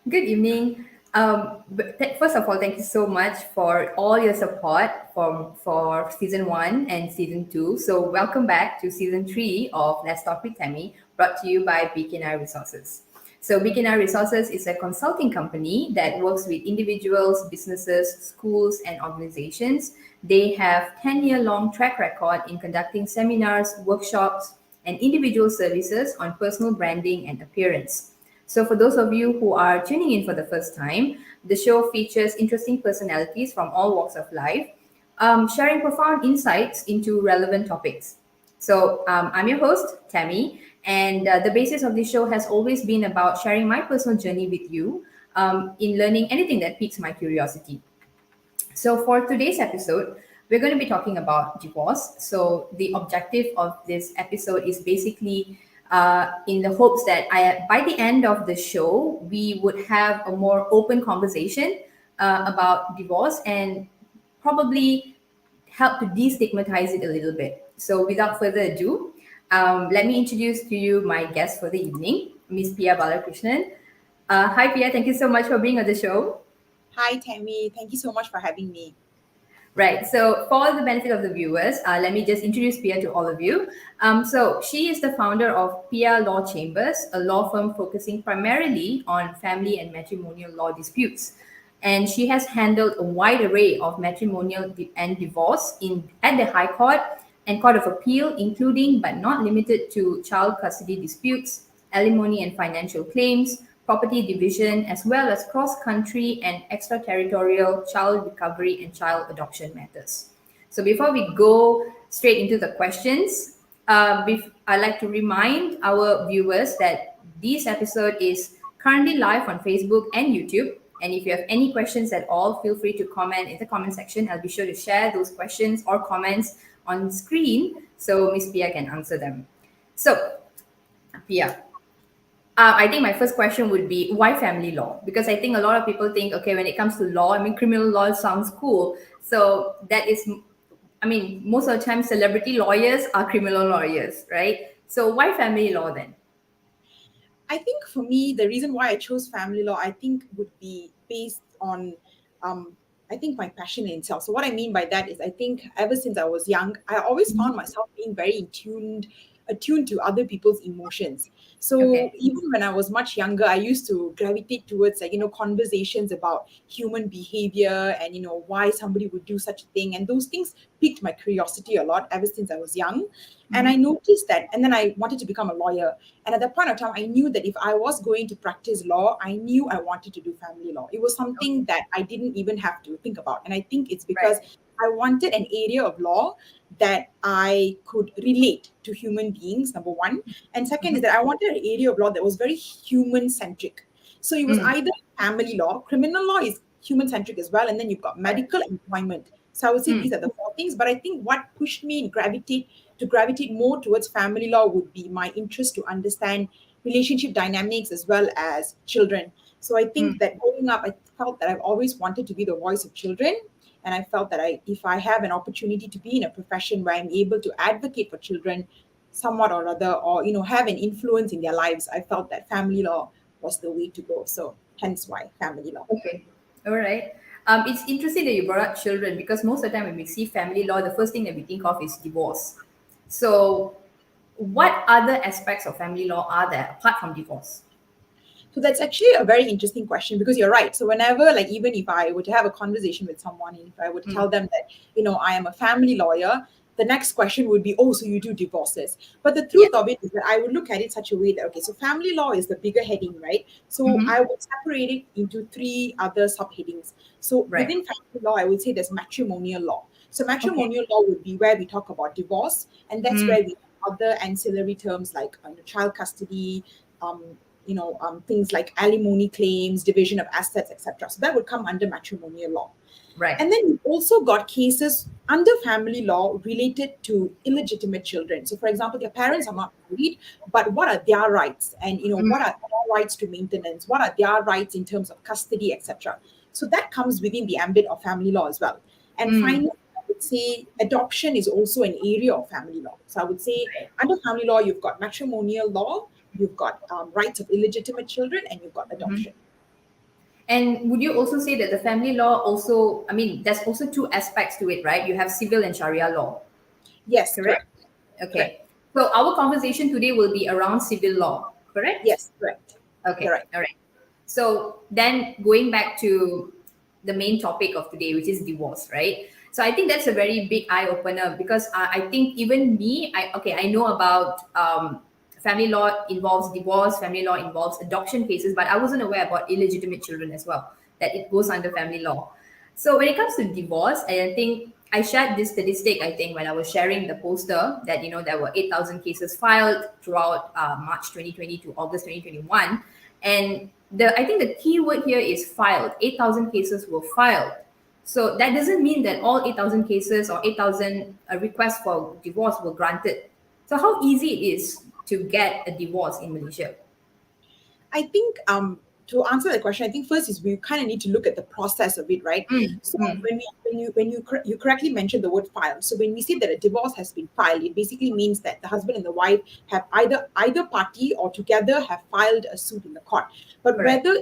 Good evening. First of all, thank you so much for all your support for season one and season two. So, welcome back to season three of Let's Talk with Tammy, brought to you by Beacon Resources. So, Beacon Resources is a consulting company that works with individuals, businesses, schools, and organizations. They have 10-year long track record in conducting seminars, workshops, and individual services on personal branding and appearance. So, for those of you who are tuning in for the first time, the show features interesting personalities from all walks of life, sharing profound insights into relevant topics. So, I'm your host, Tammy, and the basis of this show has always been about sharing my personal journey with you in learning anything that piques my curiosity. So, for today's episode, we're going to be talking about divorce. So, the objective of this episode is basically in the hopes that by the end of the show, we would have a more open conversation about divorce and probably help to destigmatize it a little bit. So, without further ado, let me introduce to you my guest for the evening, Ms Piya Balakrishan. Hi, Piya. Thank you so much for being on the show. Hi, Tammy. Thank you so much for having me. Right. So, for the benefit of the viewers, let me just introduce Pia to all of you. So, she is the founder of Pia Law Chambers, a law firm focusing primarily on family and matrimonial law disputes. And she has handled a wide array of and divorce at the High Court and Court of Appeal, including but not limited to child custody disputes, alimony and financial claims, property division, as well as cross country and extraterritorial child recovery and child adoption matters. So, before we go straight into the questions, I'd like to remind our viewers that this episode is currently live on Facebook and YouTube. And if you have any questions at all, feel free to comment in the comment section. I'll be sure to share those questions or comments on screen so Miss Pia can answer them. So, Pia, I think my first question would be why family law? Because I think a lot of people think, okay, when it comes to law, I mean, criminal law sounds cool. So that is, I mean, most of the time, celebrity lawyers are criminal lawyers, right? So why family law then? I think for me, the reason why I chose family law, I think would be based on, um, I think my passion in itself. So what I mean by that is, I think ever since I was young, I always found myself being very attuned to other people's emotions. So Okay. even when I was much younger, I used to gravitate towards conversations about human behavior and why somebody would do such a thing, and those things piqued my curiosity a lot ever since I was young. And I Mm-hmm. noticed that, and then I wanted to become a lawyer. And at that point of time, I knew that if I was going to practice law, I knew I wanted to do family law. It was something that I didn't even have to think about. And I think it's because Right. I wanted an area of law that I could relate to human beings, number one. And second is Mm-hmm. that I wanted an area of law that was very human centric. So it was Mm. either family law, criminal law is human centric as well. And then you've got Right. medical employment. So I would say these Mm. are the four things. But I think what pushed me to gravitate more towards family law would be my interest to understand relationship dynamics as well as children. So I think Mm. that growing up, I felt that I've always wanted to be the voice of children. And I felt that if I have an opportunity to be in a profession where I'm able to advocate for children somewhat or other, or have an influence in their lives, I felt that family law was the way to go. So hence why family law. Okay. All right. It's interesting that you brought up children because most of the time when we see family law, the first thing that we think of is divorce. So, what other aspects of family law are there apart from divorce? So that's actually a very interesting question, because you're right. So whenever, like, even if I were to have a conversation with someone, and if I would Mm. tell them that, I am a family lawyer, the next question would be, oh, so you do divorces. But the Yeah. truth of it is that I would look at it such a way that, okay, so family law is the bigger heading, right? So Mm-hmm. I would separate it into three other subheadings. So Right. within family law, I would say there's matrimonial law. So Okay. matrimonial law would be where we talk about divorce, and that's Mm. where we have other ancillary terms like child custody, things like alimony claims, division of assets, etc. So that would come under matrimonial law. Right. And then you've also got cases under family law related to illegitimate children. So, for example, their parents are not married, but what are their rights? And Mm. what are their rights to maintenance? What are their rights in terms of custody, etc. So that comes within the ambit of family law as well. And Mm. finally, I would say adoption is also an area of family law. So I would say Right. under family law, you've got matrimonial law, you've got rights of illegitimate children, and you've got Mhm. adoption. And would you also say that the family law also, I mean, there's also two aspects to it, right? You have civil and Sharia law, Yes, correct? correct. Correct. Okay. So our conversation today will be around civil law, correct? Yes, correct. You're Okay. right. All right. So then going back to the main topic of today, which is divorce, right? So I think that's a very big eye opener because I think even me, I know about family law involves divorce, family law involves adoption cases, but I wasn't aware about illegitimate children as well, that it goes under family law. So when it comes to divorce, I think I shared this statistic, I think, when I was sharing the poster that, there were 8,000 cases filed throughout March 2020 to August 2021. And I think the key word here is filed. 8,000 cases were filed. So that doesn't mean that all 8,000 cases or 8,000 requests for divorce were granted. So how easy it is to get a divorce in Malaysia? I think to answer the question, I think first is we kind of need to look at the process of it, right? Mm, So mm, when you correctly mentioned the word filed. So when we say that a divorce has been filed, it basically means that the husband and the wife have either party or together have filed a suit in the court. But correct. whether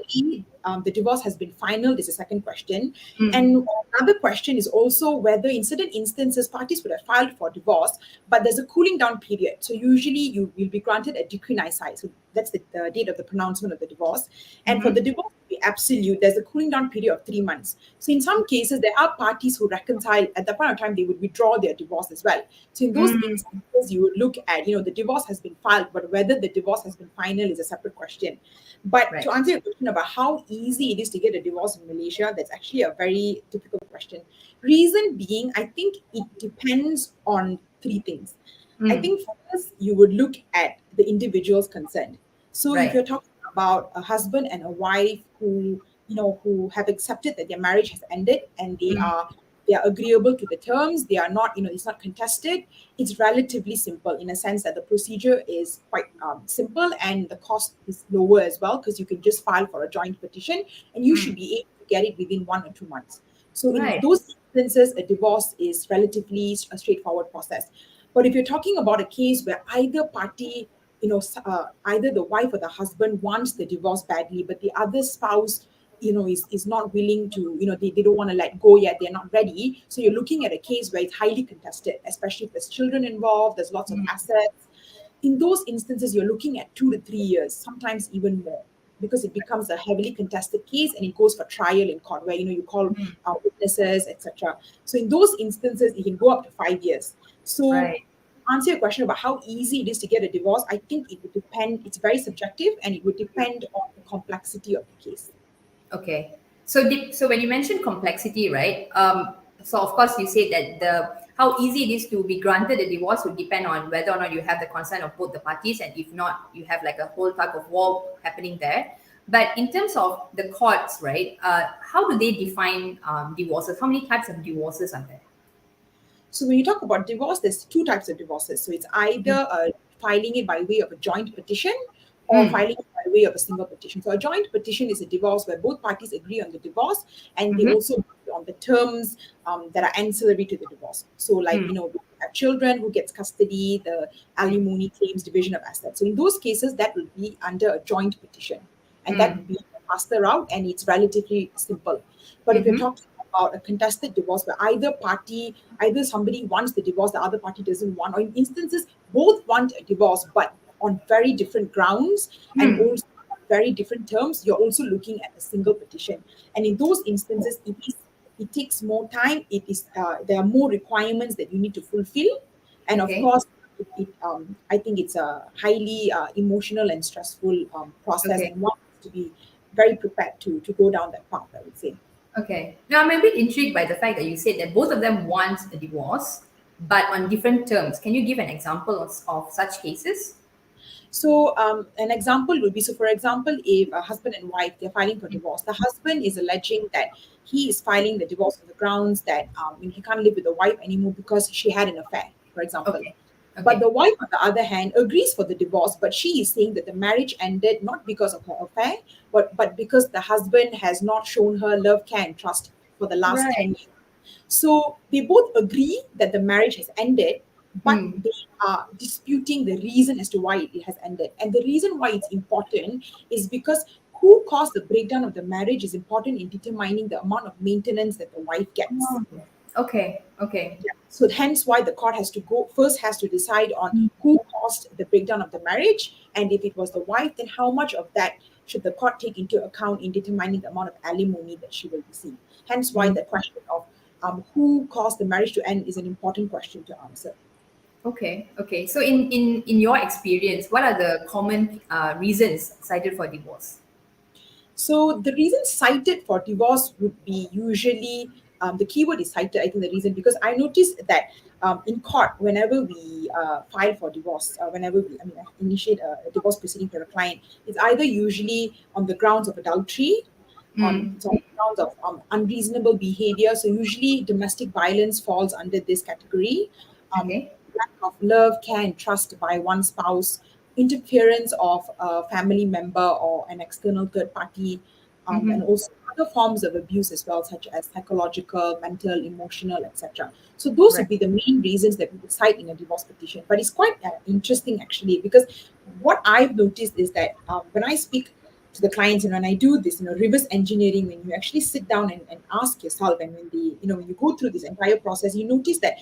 the divorce has been final is a second question. Mm, And another question is also whether in certain instances parties would have filed for divorce, but there's a cooling down period. So usually you will be granted a decree nisi. So that's the date of the pronouncement of the divorce. And for the mm-hmm, divorce to be absolute, there's a cooling down period of 3 months. So in some cases, there are parties who reconcile at that point of time, they would withdraw their divorce as well. So in those mm, instances, you would look at, the divorce has been filed, but whether the divorce has been final is a separate question. But to right. answer your question about how easy it is to get a divorce in Malaysia, that's actually a very difficult question. Reason being, I think it depends on three things. I Mm, think first you would look at the individuals concerned. So if right. you're talking about a husband and a wife who have accepted that their marriage has ended and Mm, they are agreeable to the terms, they are not, it's not contested, it's relatively simple in a sense that the procedure is quite simple and the cost is lower as well because you can just file for a joint petition and you should mm, be able to get it within 1 or 2 months. So in right. those instances, a divorce is relatively a straightforward process. But if you're talking about a case where either party, either the wife or the husband wants the divorce badly, but the other spouse, is not willing to, they don't want to let go yet, they're not ready. So you're looking at a case where it's highly contested, especially if there's children involved, there's lots of assets. In those instances, you're looking at 2 to 3 years, sometimes even more, because it becomes a heavily contested case and it goes for trial in court where you call Mm, witnesses, etc. So in those instances, it can go up to 5 years. So right. answer your question about how easy it is to get a divorce, I think it would depend. It's very subjective, and it would depend on the complexity of the case. Okay. So when you mentioned complexity, right? So of course you said that the how easy it is to be granted a divorce would depend on whether or not you have the consent of both the parties, and if not, you have like a whole tug of war happening there. But in terms of the courts, right? How do they define divorces? How many types of divorces are there? So when you talk about divorce, there's two types of divorces. So it's either filing it by way of a joint petition or Mm. filing it by way of a single petition. So a joint petition is a divorce where both parties agree on the divorce and they Mm-hmm. also agree on the terms that are ancillary to the divorce. So like, Mm. we have children, who gets custody, the alimony claims, division of assets. So in those cases, that will be under a joint petition. And that Mm. would be the faster route and it's relatively simple. But if you're Mm-hmm. talking about a contested divorce where either somebody wants the divorce, the other party doesn't want, or in instances, both want a divorce, but on very different grounds and Mm. also on very different terms, you're also looking at a single petition. And in those instances, it takes more time. It is there are more requirements that you need to fulfill, and of Okay. course, I think it's a highly emotional and stressful process, Okay. and one has to be very prepared to go down that path, I would say. Okay. Now I'm a bit intrigued by the fact that you said that both of them want a divorce, but on different terms. Can you give an example of such cases? So, an example would be, so for example, if a husband and wife they're filing for divorce, the husband is alleging that he is filing the divorce on the grounds that he can't live with the wife anymore because she had an affair, for example. Okay. But the Okay. wife, on the other hand, agrees for the divorce, but she is saying that the marriage ended not because of her affair, but because the husband has not shown her love, care, and trust for the last Right. 10 years. So they both agree that the marriage has ended, but Hmm. they are disputing the reason as to why it has ended. And the reason why it's important is because who caused the breakdown of the marriage is important in determining the amount of maintenance that the wife gets. Oh, okay. Okay. Yeah. So hence why the court has to decide on who caused the breakdown of the marriage, and if it was the wife, then how much of that should the court take into account in determining the amount of alimony that she will receive. Hence why Mm, the question of who caused the marriage to end is an important question to answer. okay. Okay. So in your experience, what are the common reasons cited for divorce? So the reason cited for divorce would be usually the keyword is cited. I think the reason because I noticed that in court, whenever we file for divorce, whenever I initiate a divorce proceeding for a client, it's either usually on the grounds of adultery, Mm, on the grounds of unreasonable behavior. So usually domestic violence falls under this category. Um, okay. Lack of love, care, and trust by one spouse, interference of a family member or an external third party, and Mm-hmm. also other forms of abuse as well, such as psychological, mental, emotional, etc. So those Right. would be the main reasons that we would cite in a divorce petition. But it's quite interesting actually, because what I've noticed is that when I speak to the clients and when I do this, reverse engineering, when you actually sit down and ask yourself, and when you go through this entire process, you notice that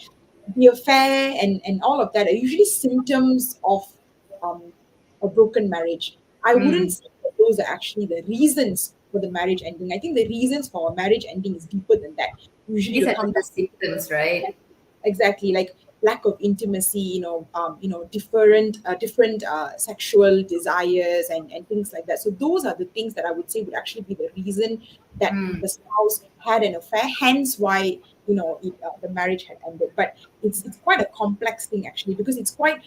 the affair and all of that are usually symptoms of um, a broken marriage. I wouldn't Mm. say that those are actually the reasons for the marriage ending. I think the reasons for a marriage ending is deeper than that. Usually These it'll are come just the down symptoms, right? exactly like lack of intimacy, different sexual desires and things like that. So those are the things that I would say would actually be the reason that Mm. the spouse had an affair, hence why the marriage had ended. But it's quite a complex thing actually, because it's quite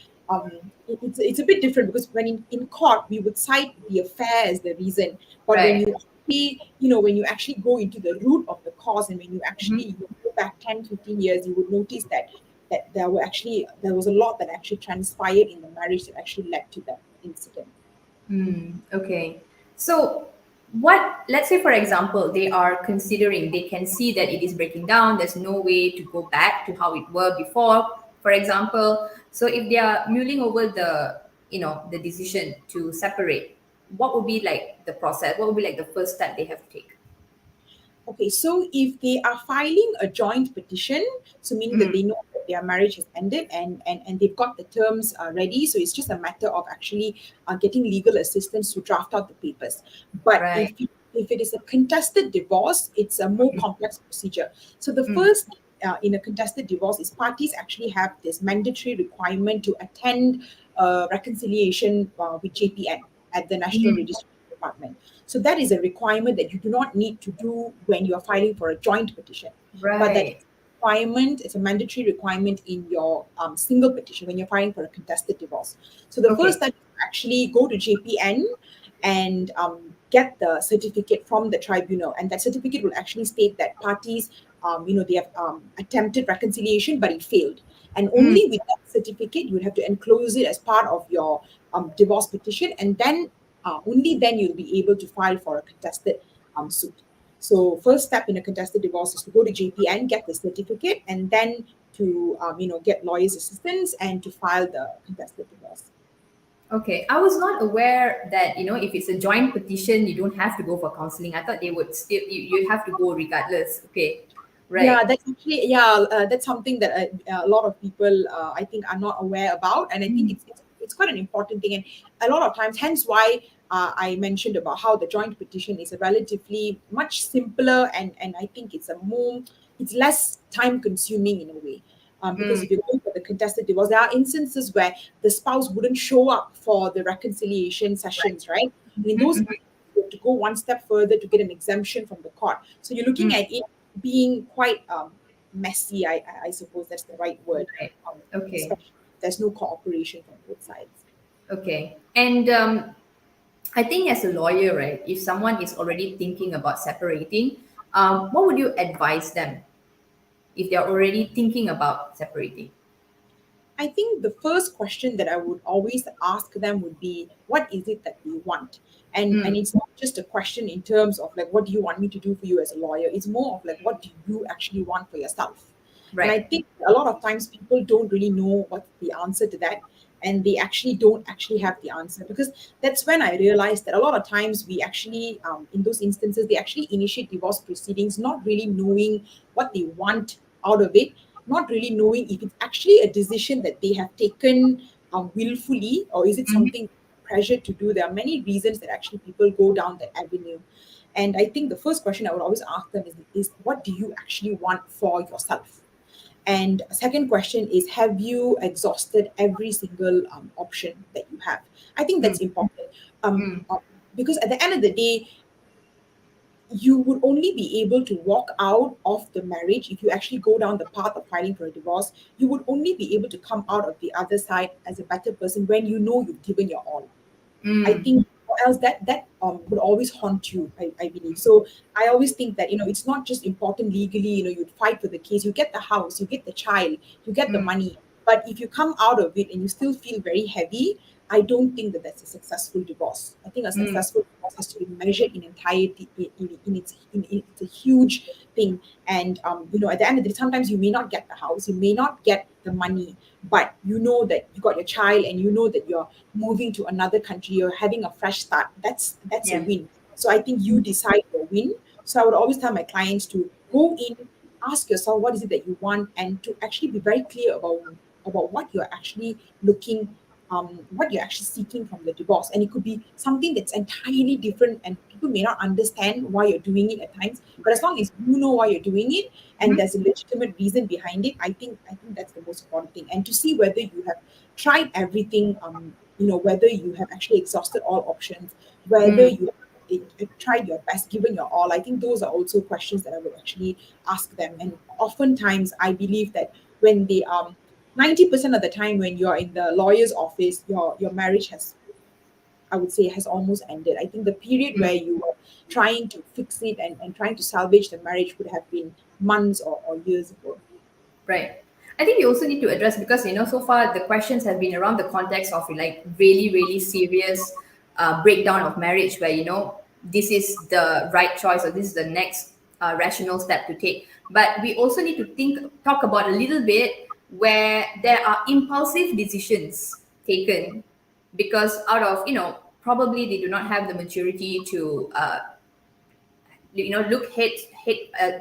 it's a bit different, because in court we would cite the affair as the reason, but when Right. you when you actually go into the root of the cause, and when you actually Mhm. go back 10-15 years, you would notice that there was a lot that actually transpired in the marriage that actually led to that incident. Mm, okay. So, let's say, for example, they are considering, they can see that it is breaking down, there's no way to go back to how it were before, for example. So, if they are mulling over the decision to separate, what would be like the process? What would be like the first step they have to take? Okay, so if they are filing a joint petition, so meaning that Mm, they know that their marriage has ended, and they've got the terms ready, so it's just a matter of actually getting legal assistance to draft out the papers. But right. if it is a contested divorce, it's a more complex procedure. So the Mm, first in a contested divorce is parties actually have this mandatory requirement to attend reconciliation with JPN at the National mm, Registry Department. So that is a requirement that you do not need to do when you are filing for a joint petition, but that right. requirement is a mandatory requirement in your single petition when you're filing for a contested divorce. So the first Okay. step is to actually go to JPN and get the certificate from the tribunal, and that certificate will actually state that parties, they have attempted reconciliation, but it failed. And Mm, only with that certificate, you would have to enclose it as part of your divorce petition, and then only then you'll be able to file for a contested suit. So first step in a contested divorce is to go to JPN, get the certificate, and then to get lawyers' assistance and to file the contested divorce. okay. I was not aware that, if it's a joint petition, you don't have to go for counseling. I thought they would still, you have to go regardless. Okay. Yeah, Right. that's actually that's something that a lot of people I think are not aware about, and I think it's quite an important thing, and a lot of times, hence why I mentioned about how the joint petition is a relatively much simpler, and I think it's less time consuming in a way. Because Mm, if you're going for the contested divorce, there are instances where the spouse wouldn't show up for the reconciliation sessions, right? And in those mhm, cases, you have to go one step further to get an exemption from the court. So you're looking mm, at it being quite messy. I suppose that's the right word. right. Um, Okay. Especially if there's no cooperation from both sides. Okay. And I think as a lawyer, right, if someone is already thinking about separating, what would you advise them if they're already thinking about separating? I think the first question that I would always ask them would be, what is it that you want? And Mm, it's not just a question in terms of like, what do you want me to do for you as a lawyer? It's more of like, what do you actually want for yourself? And I right. think a lot of times people don't really know what the answer to that. and they actually don't actually have the answer. Because that's when I realized that a lot of times we actually, in those instances, they actually initiate divorce proceedings not really knowing what they want out of it, not really knowing if it's actually a decision that they have taken willfully, or is it Mhm. something pressure to do. There are many reasons that actually people go down that avenue. And I think the first question I would always ask them is what do you actually want for yourself? And second question is, have you exhausted every single option that you have? I think Mm, that's important. Um, mm, uh, because at the end of the day, you would only be able to walk out of the marriage if you actually go down the path of filing for a divorce. You would only be able to come out of the other side as a better person when you know you've given your all. I mm, think, or else that would always haunt you. I believe so. I always think that it's not just important legally. You'd fight for the case, you get the house, you get the child, you get the mm, money. But if you come out of it and you still feel very heavy, I don't think that that's a successful divorce. I think a mm, successful divorce has to be measured in entirety. It's a huge thing. And at the end of the day, sometimes you may not get the house, you may not get the money, but you know that you got your child, and you know that you're moving to another country, you're having a fresh start. That's a yeah. win. So I think you decide your win. So I would always tell my clients to go in, ask yourself what is it that you want, and to actually be very clear about what you're actually looking, what you're actually seeking from the divorce. And it could be something that's entirely different, and people may not understand why you're doing it at times. But as long as you know why you're doing it, and Mhm, there's a legitimate reason behind it, I think that's the most important thing. And to see whether you have tried everything, whether you have actually exhausted all options, whether mm, you tried your best, given your all. I think those are also questions that I would actually ask them. And oftentimes, I believe that when they 90% of the time when you're in the lawyer's office, your marriage has, I would say, has almost ended. I think the period mm. where you were trying to fix it and trying to salvage the marriage would have been months or years ago. Right. I think you also need to address, because so far the questions have been around the context of like really really serious breakdown of marriage, where this is the right choice, or this is the next rational step to take. But we also need to talk about a little bit where there are impulsive decisions taken because out of probably they do not have the maturity to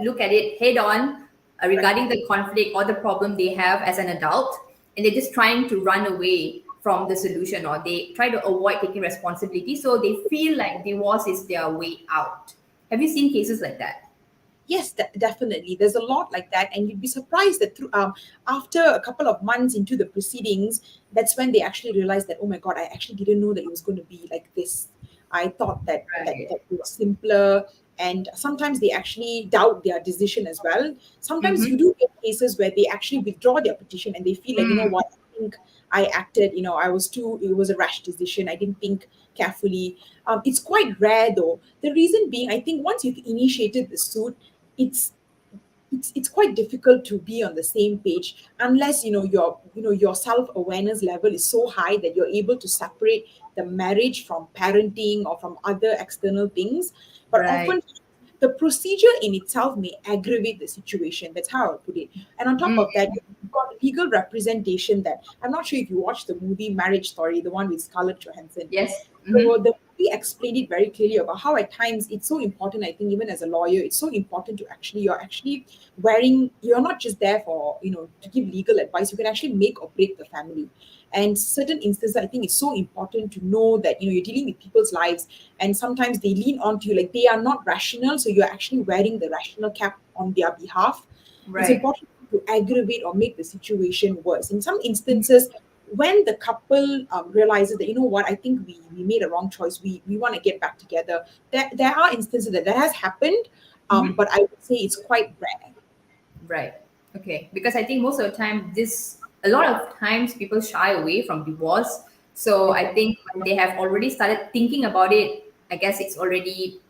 look at it head on, Right. regarding the conflict or the problem they have as an adult, and they're just trying to run away from the solution, or they try to avoid taking responsibility, so they feel like divorce is their way out. Have you seen cases like that? Yes, definitely. There's a lot like that, and you'd be surprised that after a couple of months into the proceedings, that's when they actually realize that, oh my God, I actually didn't know that it was going to be like this. I thought Right. that it was simpler, and sometimes they actually doubt their decision as well. Sometimes you Mm-hmm. do get cases where they actually withdraw their petition and they feel like, Mm, what, I think I acted, it was a rash decision. I didn't think carefully. It's quite rare though. The reason being, I think once you've initiated the suit, it's it's quite difficult to be on the same page unless your self-awareness level is so high that you're able to separate the marriage from parenting or from other external things. But right. often the procedure in itself may aggravate the situation. That's how I would put it. And on top Mm, of that, you've got legal representation. That I'm not sure if you watched the movie Marriage Story, the one with Scarlett Johansson. yes. So Mm-hmm. the movie explained it very clearly about how at times it's so important. I think even as a lawyer, it's so important to you're actually you're not just there for to give legal advice. You can actually make or break the family. And certain instances, I think it's so important to know that you're dealing with people's lives, and sometimes they lean on to you like they are not rational, so you're actually wearing the rational cap on their behalf. It's Right. important to aggravate or make the situation worse. In some instances, when the couple realizes that, what, I think we made a wrong choice, we want to get back together, there are instances that has happened, Mm-hmm. but I would say it's quite rare. Right. Okay. Because I think most of the time, a lot of times people shy away from divorce. So Yeah. I think when they have already started thinking about it, I guess it's already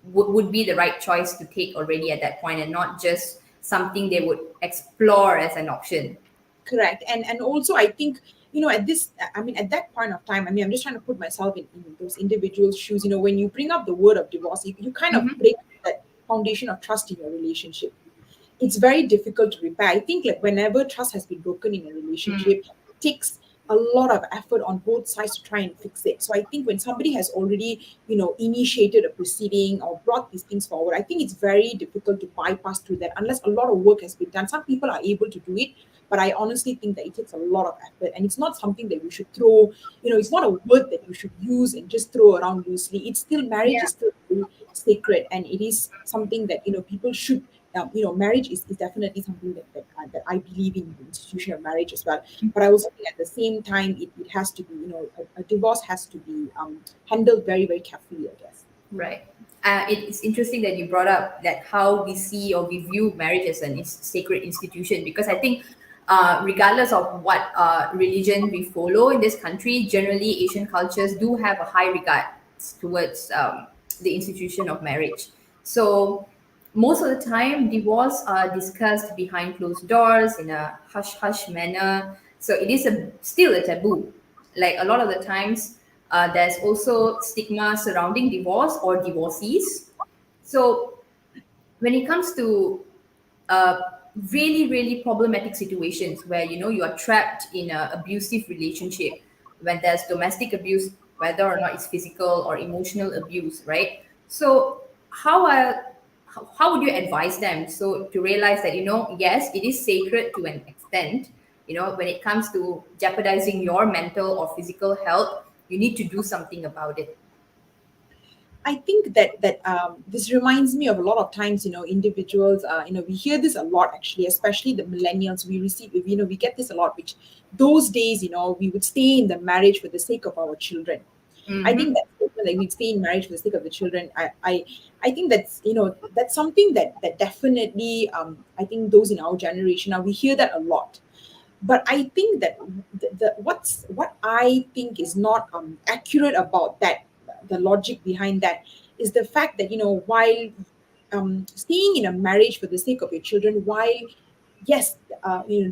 would be the right choice to take already at that point, and not just something they would explore as an option. Correct. And also I think, at this, I mean, at that point of time, I mean, I'm just trying to put myself in those individuals' shoes. When you bring up the word of divorce, you kind of Mm-hmm. break that foundation of trust in your relationship. It's very difficult to repair. I think like whenever trust has been broken in a relationship, it takes a lot of effort on both sides to try and fix it. So I think when somebody has already, initiated a proceeding or brought these things forward, I think it's very difficult to bypass through that unless a lot of work has been done. Some people are able to do it, but I honestly think that it takes a lot of effort, and it's not something that we should throw, it's not a word that you should use and just throw around loosely. It's still, marriage Yeah. is still very sacred, and it is something that, people should, marriage is definitely something that I believe in the institution of marriage as well. But I also think at the same time, it has to be, a divorce has to be handled very, very carefully, I guess. Right. It's interesting that you brought up that how we see or we view marriage as an sacred institution, because I think, regardless of what religion we follow in this country, generally Asian cultures do have a high regard towards the institution of marriage. So most of the time, divorce are discussed behind closed doors in a hush hush manner. So it is still a taboo. Like a lot of the times, there's also stigma surrounding divorce or divorcees. So when it comes to uh, really, really problematic situations where you are trapped in an abusive relationship, when there's domestic abuse, whether or not it's physical or emotional abuse, right? So how would you advise them so to realize that yes, it is sacred to an extent. When it comes to jeopardizing your mental or physical health, you need to do something about it. I think that this reminds me of a lot of times, individuals. We hear this a lot actually, especially the millennials. We get this a lot. Which those days, we would stay in the marriage for the sake of our children. I think Mm-hmm. that statement, like we'd stay in marriage for the sake of the children. I think that's something that definitely, I think those in our generation now we hear that a lot. But I think that what I think is not accurate about that, the logic behind that, is the fact that, while staying in a marriage for the sake of your children, while yes,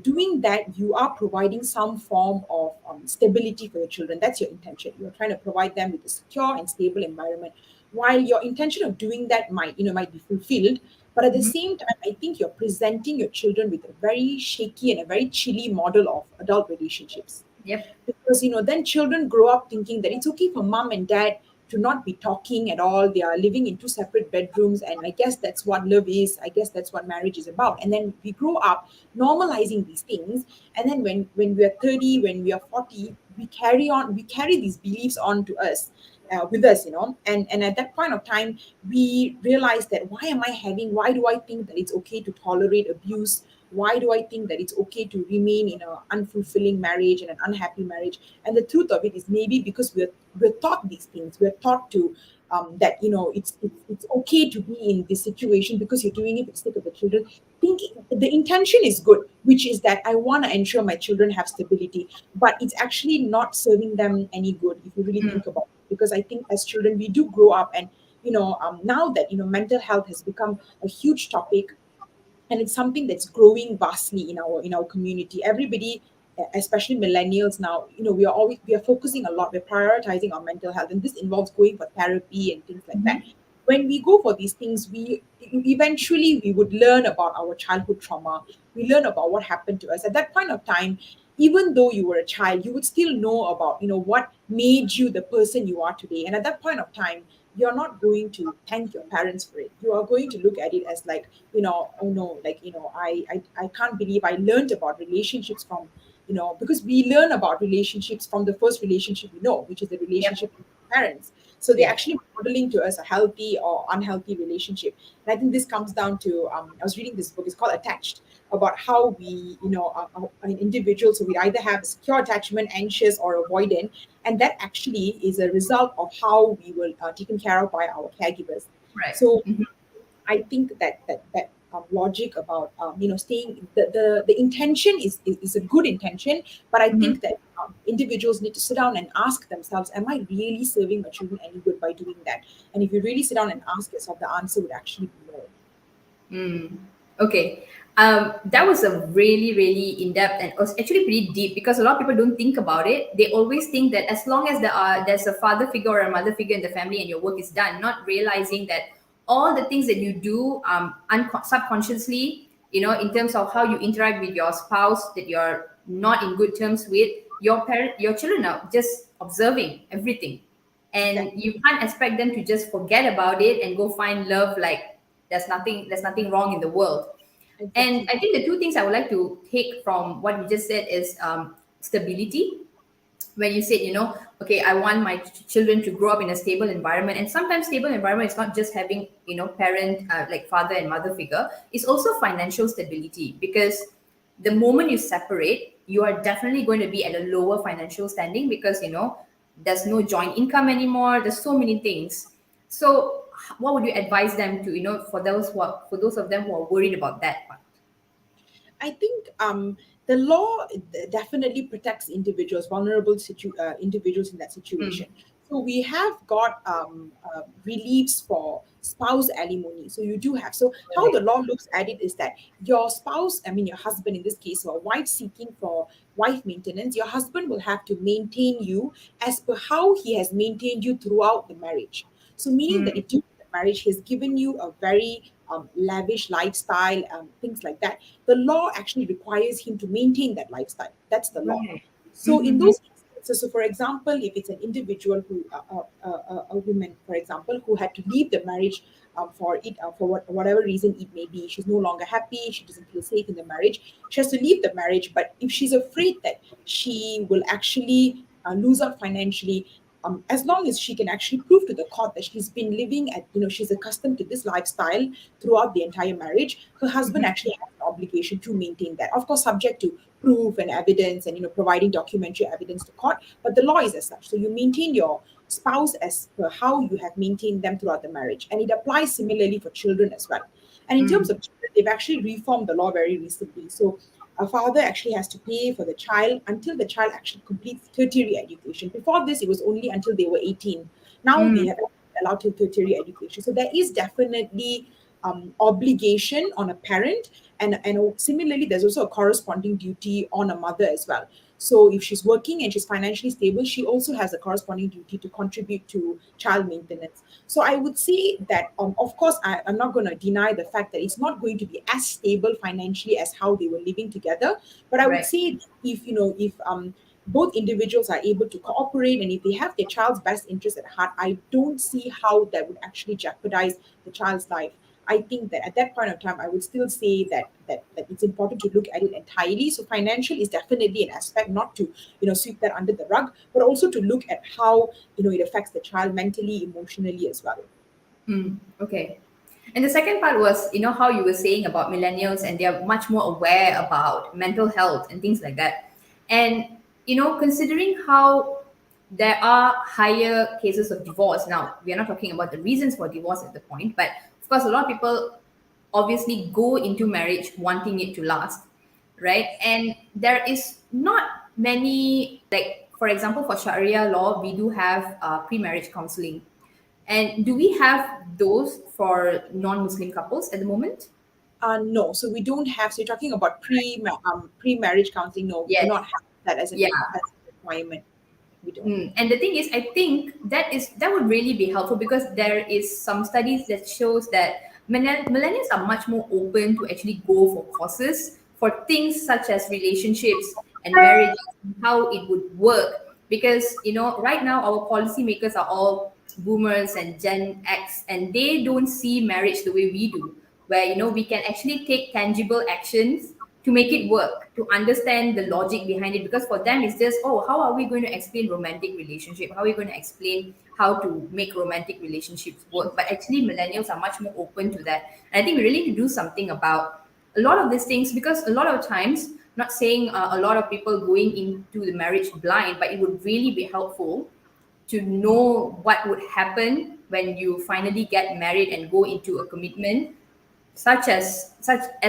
doing that, you are providing some form of stability for your children. That's your intention. You're trying to provide them with a secure and stable environment. While your intention of doing that might be fulfilled, but at the same time, I think you're presenting your children with a very shaky and a very chilly model of adult relationships, Yep. because then children grow up thinking that it's okay for mom and dad to not be talking at all. They are living in two separate bedrooms, and I guess that's what love is. I guess that's what marriage is about. And then we grow up normalizing these things, and then when we are 30, when we are 40, we carry these beliefs on to us, with us, and at that point of time, we realize that why do I think that it's okay to tolerate abuse? Why do I think that it's okay to remain in an unfulfilling marriage and an unhappy marriage? And the truth of it is maybe because we're taught these things. We're taught to, that it's okay to be in this situation because you're doing it for the sake of the children. Thinking the intention is good, which is that I want to ensure my children have stability, but it's actually not serving them any good if you really think about it. Because I think as children we do grow up, and now that mental health has become a huge topic, and it's something that's growing vastly in our community. Everybody, especially millennials now, we are focusing a lot, we're prioritizing our mental health, and this involves going for therapy and things like that. When we go for these things, we eventually we would learn about our childhood trauma. We learn about what happened to us at that point of time. Even though you were a child, you would still know about what made you the person you are today. And at that point of time, you're not going to thank your parents for it. You are going to look at it as like, oh no, like, I can't believe I learned about relationships from, because we learn about relationships from the first relationship we know, which is the Yep. relationship with parents. So they're Yeah. actually modeling to us a healthy or unhealthy relationship. And I think this comes down to, I was reading this book, it's called Attached, about how we, are individuals who we either have secure attachment, anxious, or avoidant. And that actually is a result of how we were taken care of by our caregivers. Right. So I think that logic about staying, the intention is a good intention, but I think that individuals need to sit down and ask themselves, am I really serving my children any good by doing that? And if you really sit down and ask yourself, the answer would actually be no. Okay. That was a really, really in depth and was actually pretty deep, because a lot of people don't think about it. They always think that as long as there's a father figure or a mother figure in the family and your work is done, not realizing that all the things that you do subconsciously, in terms of how you interact with your spouse that you're not in good terms with, your children are just observing everything, and Exactly. you can't expect them to just forget about it and go find love like there's nothing wrong in the world. And Exactly. I think the two things I would like to take from what you just said is stability. When you said, okay, I want my children to grow up in a stable environment, and sometimes stable environment is not just having, parent, like father and mother figure. It's also financial stability, because the moment you separate, you are definitely going to be at a lower financial standing, because there's no joint income anymore, there's so many things. So what would you advise them to, for those of them who are worried about that part? I think the law definitely protects individuals, vulnerable individuals in that situation. So we have got reliefs for spouse alimony. So you do have. So how the Right. law looks at it is that your spouse, I mean your husband in this case, or wife seeking for wife maintenance, your husband will have to maintain you as per how he has maintained you throughout the marriage. So meaning that if during the marriage he has given you a very lavish lifestyle, things like that, the law actually requires him to maintain that lifestyle. That's the law. Right. So in Mm-hmm. those instances, so for example, if it's an individual who, a woman, for example, who had to leave the marriage for it, for whatever reason it may be, she's no longer happy, she doesn't feel safe in the marriage, she has to leave the marriage. But if she's afraid that she will actually lose out financially, as long as she can actually prove to the court that she's been living at, she's accustomed to this lifestyle throughout the entire marriage, her husband actually has an obligation to maintain that. Of course, subject to proof and evidence and providing documentary evidence to court. But the law is as such. So you maintain your spouse as per how you have maintained them throughout the marriage, and it applies similarly for children as well. And in terms of children, they've actually reformed the law very recently. So a father actually has to pay for the child until the child actually completes tertiary education. Before this, it was only until they were 18. Now they have allowed till tertiary education. So there is definitely obligation on a parent, and similarly, there's also a corresponding duty on a mother as well. So if she's working and she's financially stable, she also has a corresponding duty to contribute to child maintenance. So I would say that, of course, I'm not going to deny the fact that it's not going to be as stable financially as how they were living together. But I would Right. say if both individuals are able to cooperate and if they have their child's best interest at heart, I don't see how that would actually jeopardize the child's life. I think that at that point of time, I would still say that it's important to look at it entirely. So financial is definitely an aspect, not to sweep that under the rug, but also to look at how it affects the child mentally, emotionally as well. Okay. And the second part was, how you were saying about millennials, and they're much more aware about mental health and things like that. And, considering how there are higher cases of divorce now, we are not talking about the reasons for divorce at the point, but of course, a lot of people obviously go into marriage wanting it to last, right? And there is not many, like, for example, for Sharia law, we do have pre-marriage counseling. And do we have those for non-Muslim couples at the moment? No, so we don't have. So you're talking about pre-marriage counseling. No, we do Yes. not have that as Yeah. as a requirement. We don't. And the thing is, I think that would really be helpful, because there is some studies that shows that millennials are much more open to actually go for courses for things such as relationships and marriage, how it would work. Because right now our policymakers are all boomers and Gen X, and they don't see marriage the way we do, where we can actually take tangible actions to make it work, to understand the logic behind it. Because for them it's just, oh, how are we going to explain romantic relationship, how are we going to explain how to make romantic relationships work. But actually millennials are much more open to that, and I think we really need to do something about a lot of these things, because a lot of times, not saying a lot of people going into the marriage blind, but it would really be helpful to know what would happen when you finally get married and go into a commitment, such as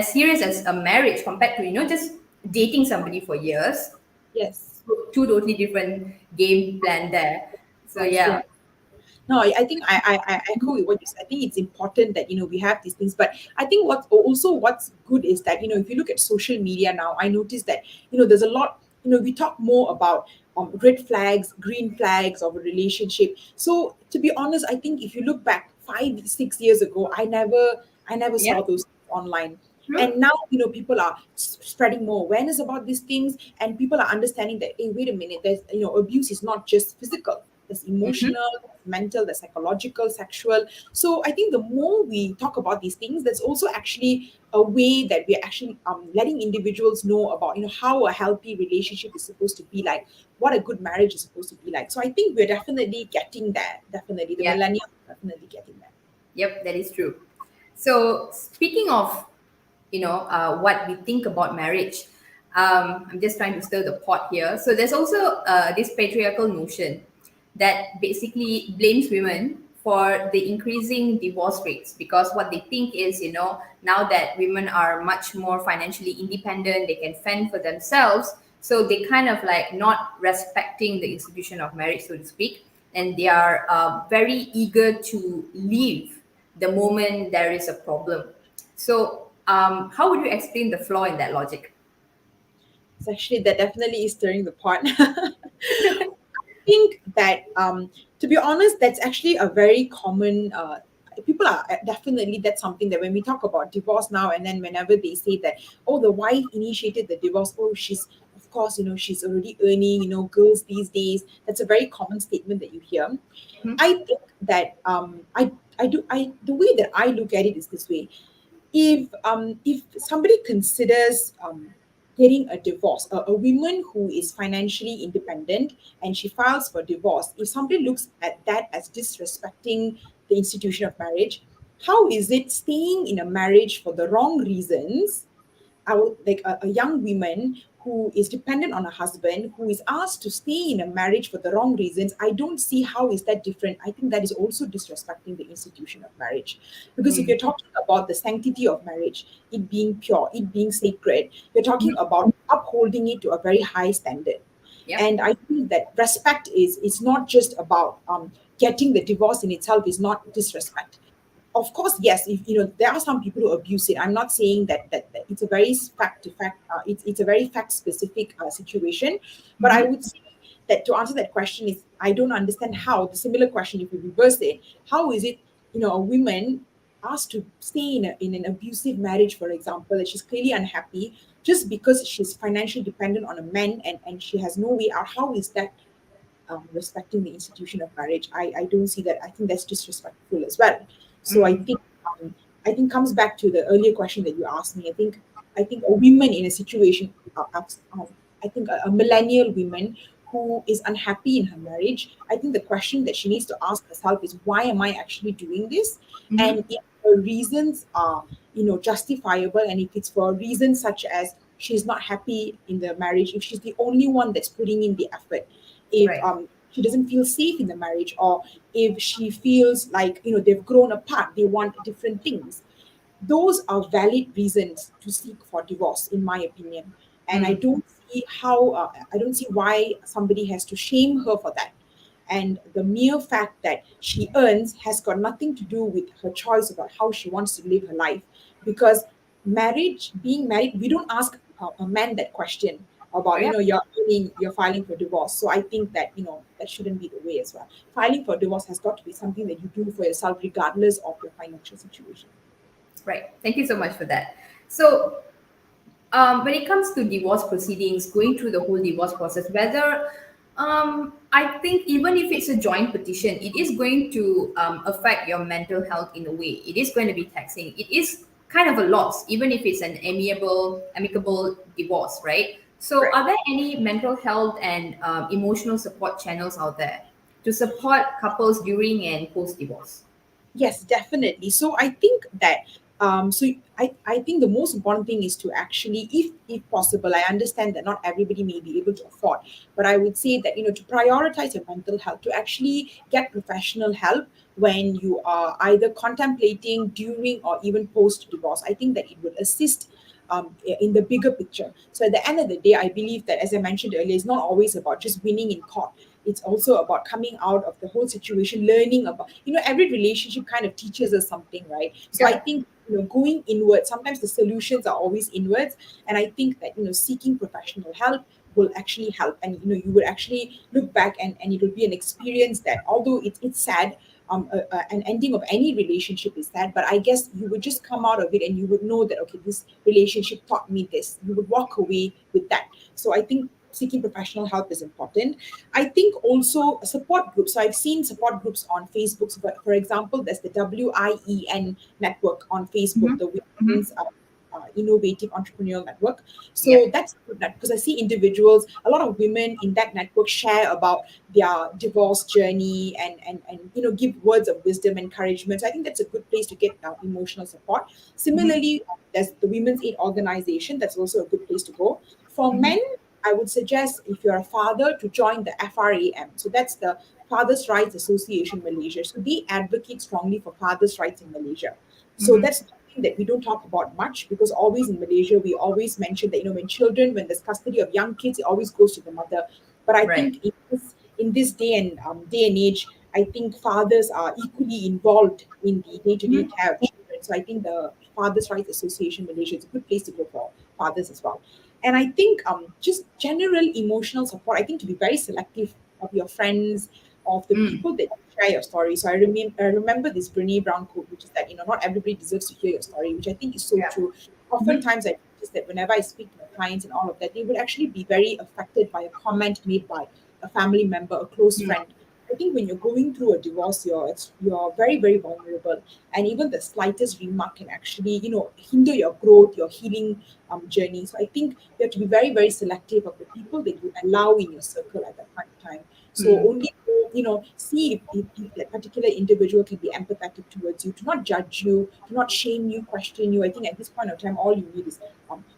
serious as a marriage, compared to just dating somebody for years. Yes, Two totally different game plan there. of So course. yeah. Yeah. No, I think I echo with what you said. I think it's important that we have these things, but I think what's good is that if you look at social media now, I noticed that there's a lot. We talk more about red flags, green flags of a relationship. So to be honest, I think if you look back 5 6 years ago, I never Yeah. saw those online. True. And now, people are spreading more awareness about these things, and people are understanding that, hey, wait a minute, there's, abuse is not just physical. There's Mm-hmm. emotional, there's mental, there's psychological, sexual. So I think the more we talk about these things, there's also actually a way that we're actually letting individuals know about, how a healthy relationship is supposed to be like, what a good marriage is supposed to be like. So I think we're definitely getting there. Definitely, the Yeah. millennials are definitely getting there. Yep, that is true. So speaking of, what we think about marriage, I'm just trying to stir the pot here. So there's also this patriarchal notion that basically blames women for the increasing divorce rates, because what they think is, now that women are much more financially independent, they can fend for themselves. So they kind of like not respecting the institution of marriage, so to speak, and they are very eager to leave the moment there is a problem. So, how would you explain the flaw in that logic? It's actually, that definitely is stirring the pot. Think that, to be honest, that's actually a very common, people are definitely, that's something that when we talk about divorce now, and then whenever they say that, oh, the wife initiated the divorce, oh, she's, of course, she's already earning, girls these days, that's a very common statement that you hear. Mhm. I think that, I the way that I look at it is this way. If somebody considers getting a divorce, a woman who is financially independent and she files for divorce, if somebody looks at that as disrespecting the institution of marriage, how is it staying in a marriage for the wrong reasons? I would like a young woman who is dependent on a husband, who is asked to stay in a marriage for the wrong reasons. I don't see how is that different. I think that is also disrespecting the institution of marriage. Because if you're Mm. talking about the sanctity of marriage, it being pure, it being sacred, you're talking about upholding it to a very high standard. Yep. And I think that respect is not just about getting the divorce in itself is not disrespect. Of course, yes, if there are some people who abuse it. I'm not saying that it's a very fact to fact, it's a very fact specific situation. But I Mm-hmm. would say that to answer that question is, I don't understand how the similar question, if you reverse it, how is it, a woman asked to stay in an abusive marriage, for example, and she's clearly unhappy just because she's financially dependent on a man, and she has no way out. How is that respecting the institution of marriage? I don't see that. I think that's disrespectful as well. So Mm. I think comes back to the earlier question that you asked me. I think a woman in a situation, I think a millennial woman who is unhappy in her marriage, I think the question that she needs to ask herself is, why am I actually doing this? Mm-hmm. And if the reasons are, justifiable, and if it's for a reason such as she's not happy in the marriage, if she's the only one that's putting in the effort, if Right. she doesn't feel safe in the marriage, or if she feels like, they've grown apart, they want different things, those are valid reasons to seek for divorce, in my opinion. And I Mm. don't see how, I don't see why somebody has to shame her for that. And the mere fact that she earns has got nothing to do with her choice about how she wants to live her life. Because marriage, being married, we don't ask a man that question about, Yep. you're earning, you're filing for divorce. So I think that, that shouldn't be the way as well. Filing for divorce has got to be something that you do for yourself, regardless of your financial situation. Right. Thank you so much for that. So, when it comes to divorce proceedings, going through the whole divorce process, whether I think even if it's a joint petition, it is going to affect your mental health in a way. It is going to be taxing. It is kind of a loss, even if it's an amicable divorce, right? So, Right. are there any mental health and emotional support channels out there to support couples during and post divorce? Yes, definitely. So I think that I think the most important thing is to actually, if possible, I understand that not everybody may be able to afford, but I would say that, to prioritize your mental health, to actually get professional help when you are either contemplating during or even post divorce. I think that it would assist in the bigger picture. So at the end of the day, I believe that, as I mentioned earlier, it's not always about just winning in court. It's also about coming out of the whole situation, learning about, every relationship kind of teaches us something, right? So I Yeah. think, going inward, sometimes the solutions are always inwards. And I think that, seeking professional help will actually help. And, you would actually look back, and it will be an experience that, although it's sad, an ending of any relationship is sad, but I guess you would just come out of it and you would know that, okay, this relationship taught me this. You would walk away with that. So I think seeking professional help is important. I think also support groups. So I've seen support groups on Facebook. So for example, there's the WIEN network on Facebook, the Mm-hmm. Women's Innovative Entrepreneurial Network. Yeah. So that's good because I see individuals, a lot of women in that network share about their divorce journey and give words of wisdom, encouragement. So I think that's a good place to get emotional support. Mm-hmm. Similarly, there's the Women's Aid Organization. That's also a good place to go. For Mm-hmm. men, I would suggest if you're a father to join the FRAM. So that's the Fathers' Rights Association Malaysia. So they advocate strongly for fathers' rights in Malaysia. So Mm-hmm. that's something that we don't talk about much because always in Malaysia we always mention that when there's custody of young kids, it always goes to the mother. But I Right. think in this day and age, I think fathers are equally involved in the day-to-day Mm-hmm. care of children. So I think the Fathers' Rights Association Malaysia is a good place to go for fathers as well. And I think just general emotional support, I think to be very selective of your friends, of the Mm. people that share your story. So I remember this Brene Brown quote, which is that, not everybody deserves to hear your story, which I think is so Yeah. true. Mm-hmm. Oftentimes I notice that whenever I speak to my clients and all of that, they would actually be very affected by a comment made by a family member, a close Mm. friend. I think when you're going through a divorce, you're very, very vulnerable, and even the slightest remark can actually, hinder your growth, your healing journey. So I think you have to be very, very selective of the people that you allow in your circle at that point in time. So Mm. only see if that particular individual can be empathetic towards you, to not judge you, to not shame you, question you. I think at this point of time, all you need is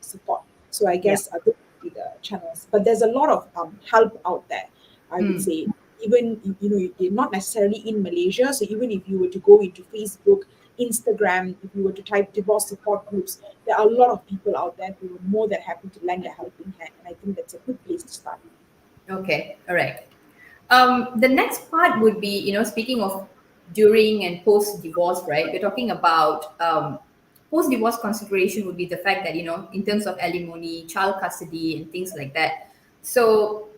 support. So I Yeah. guess those would be the channels. But there's a lot of help out there, I would Mm. say. Even you're not necessarily in Malaysia. So even if you were to go into Facebook, Instagram, if you were to type divorce support groups, there are a lot of people out there who are more than happy to lend a helping hand. And I think that's a good place to start. Okay. All right. The next part would be, speaking of during and post divorce, right? We're talking about post divorce consideration would be the fact that, in terms of alimony, child custody, and things like that. So,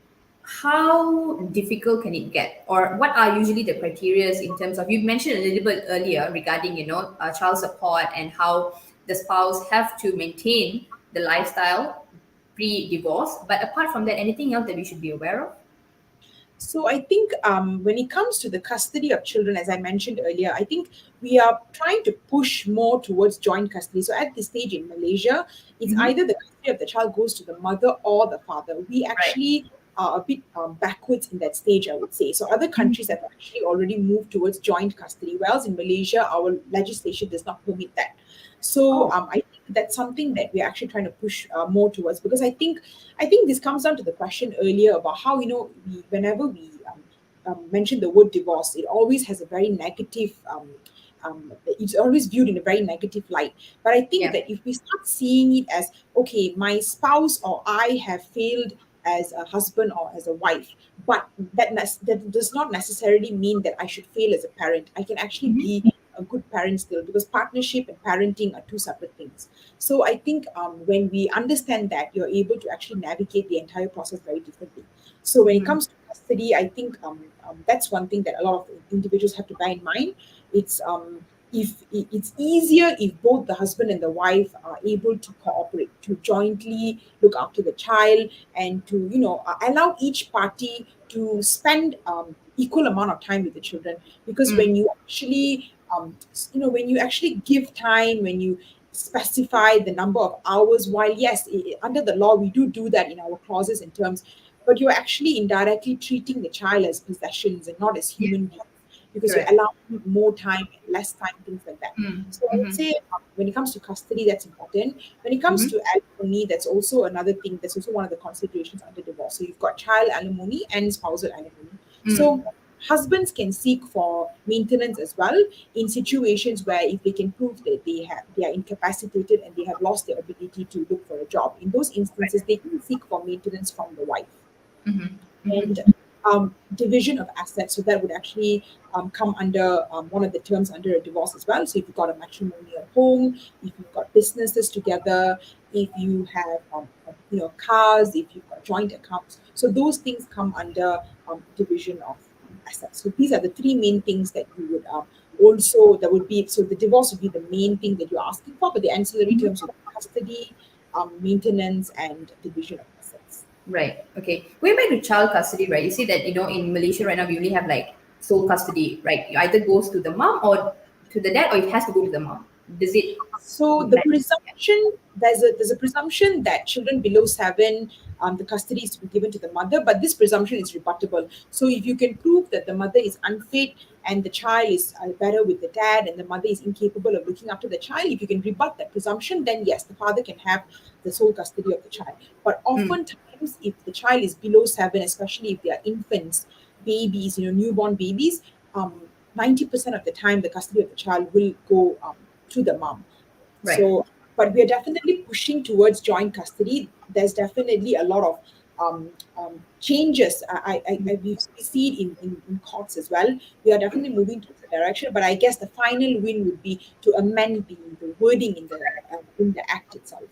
how difficult can it get? Or what are usually the criteria in terms of, you mentioned a little bit earlier regarding, child support and how the spouse have to maintain the lifestyle pre divorce. But apart from that, anything else that we should be aware of? So I think when it comes to the custody of children, as I mentioned earlier, I think we are trying to push more towards joint custody. So at this stage in Malaysia, it's Mm-hmm. either the custody of the child goes to the mother or the father. We Right. actually are a bit backwards in that stage, I would say. So other countries have actually already moved towards joint custody, whereas in Malaysia, our legislation does not permit that. So Oh. I think that's something that we're actually trying to push more towards, because I think this comes down to the question earlier about how whenever we mention the word divorce, it always has a very negative. It's always viewed in a very negative light. But I think Yeah. that if we start seeing it as, okay, my spouse or I have failed as a husband or as a wife, but that does not necessarily mean that I should fail as a parent. I can actually Mhm. be a good parent still, because partnership and parenting are two separate things. So I think when we understand that, you're able to actually navigate the entire process very differently. So when it Mhm. comes to custody, I think that's one thing that a lot of individuals have to bear in mind. It's it's easier if both the husband and the wife are able to cooperate, to jointly look after the child, and to allow each party to spend equal amount of time with the children. Because Mm. when you actually give time, when you specify the number of hours, while yes, under the law we do that in our clauses and terms, but you're actually indirectly treating the child as possessions and not as Yeah. human beings, because you're Correct. allowing more time and less time, things like that. Mm. So I would Mhm. say when it comes to custody, that's important. When it comes Mhm. to alimony, that's also another thing. That's also one of the considerations under divorce. So you've got child alimony and spousal alimony. Mm. So husbands can seek for maintenance as well in situations where, if they can prove that they are incapacitated and they have lost their ability to look for a job. In those instances, they can seek for maintenance from the wife. Mhm. And Mhm. division of assets. So that would actually come under one of the terms under a divorce as well. So if you've got a matrimonial home, if you've got businesses together, if you have cars, if you've got joint accounts, so those things come under division of assets. So these are the three main things that you would also, that would be, so the divorce would be the main thing that you're asking for, but the ancillary terms would be custody, maintenance, and division of assets. Right. Okay. Going back to child custody, right? You see that, in Malaysia right now we only have like sole custody, right? It either goes to the mom or to the dad, or it has to go to the mom. Does it So the matter? presumption, there's a presumption that children below 7, the custody is to be given to the mother, but this presumption is rebuttable. So if you can prove that the mother is unfit and the child is better with the dad and the mother is incapable of looking after the child, if you can rebut that presumption, then yes, the father can have the sole custody of the child. But Mm, oftentimes, if the child is below 7, especially if they are infants, babies, newborn babies, 90% of the time the custody of the child will go to the mom. right. So, but we are definitely pushing towards joint custody. There's definitely a lot of changes. We see it in courts as well. We are definitely moving towards the direction. But I guess the final win would be to amend the wording in the act itself.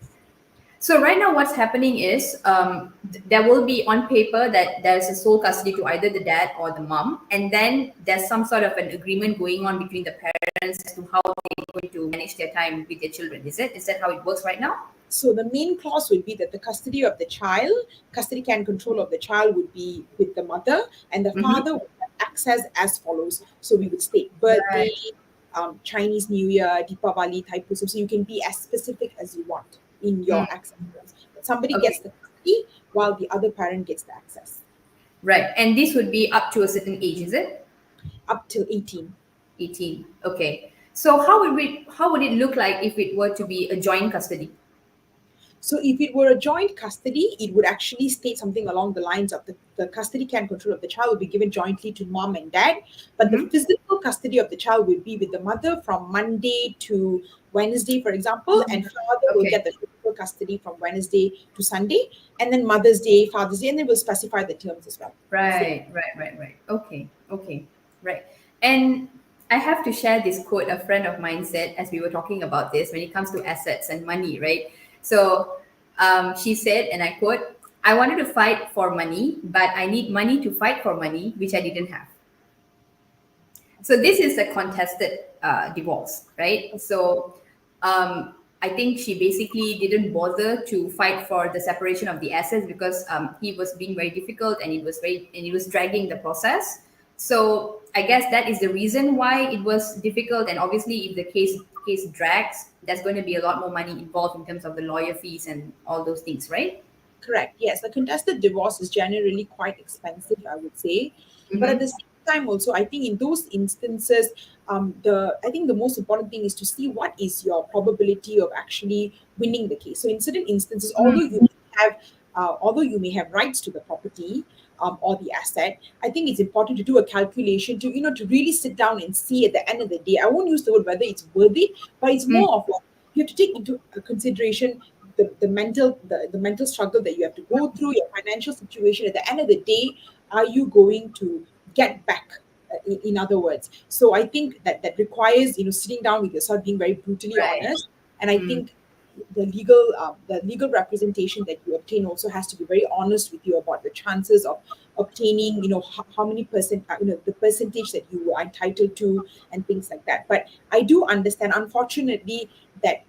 So right now, what's happening is there will be on paper that there's a sole custody to either the dad or the mom, and then there's some sort of an agreement going on between the parents as to how they're going to manage their time with their children. Is it? Is that how it works right now? So the main clause would be that the custody of the child, custody and control of the child would be with the mother, and the Mm-hmm. father would have access as follows. So we would state birthday, Right. Chinese New Year, Deepavali, Thaipusam. So you can be as specific as you want in Mm, your access terms. But somebody gets okay. the custody while the other parent gets the access Right. And this would be up to a certain age, is it? up till 18. 18. Okay. So how would it look like if it were to be a joint custody? So if it were a joint custody, it would actually state something along the lines of the custody and control of the child will be given jointly to mom and dad, but the Mm-hmm. physical custody of the child will be with the mother from Monday to Wednesday, for example, and father will Okay. get the physical custody from Wednesday to Sunday, and then Mother's Day, Father's Day, and then we'll specify the terms as well. So Right, right, right, right. Okay, okay, right. And I have to share this quote a friend of mine said as we were talking about this when it comes to assets and money, right? So she said, and I quote, I wanted to fight for money, but I need money to fight for money, which I didn't have. So this is a contested divorce, right? So I think she basically didn't bother to fight for the separation of the assets because he was being very difficult and it was dragging the process. So I guess that is the reason why it was difficult. And obviously, if the case drags, there's going to be a lot more money involved in terms of the lawyer fees and all those things, right? correct. Yes, the contested divorce is generally quite expensive, I would say. But at Mm-hmm. the same time, also, I think in those instances, the I think the most important thing is to see what is your probability of actually winning the case. So in certain instances, although you may have rights to the property or the asset, I think it's important to do a calculation to to really sit down and see at the end of the day. I won't use the word whether it's worth it, but it's more of like you have to take into consideration the mental struggle that you have to go through, your financial situation. At the end of the day, are you going to get back? In other words, so I think that requires sitting down with yourself, being very brutally Right. honest, and I Mm. think the legal representation that you obtain also has to be very honest with you about the chances of obtaining how many percent the percentage that you are entitled to and things like that. But I do understand, unfortunately, that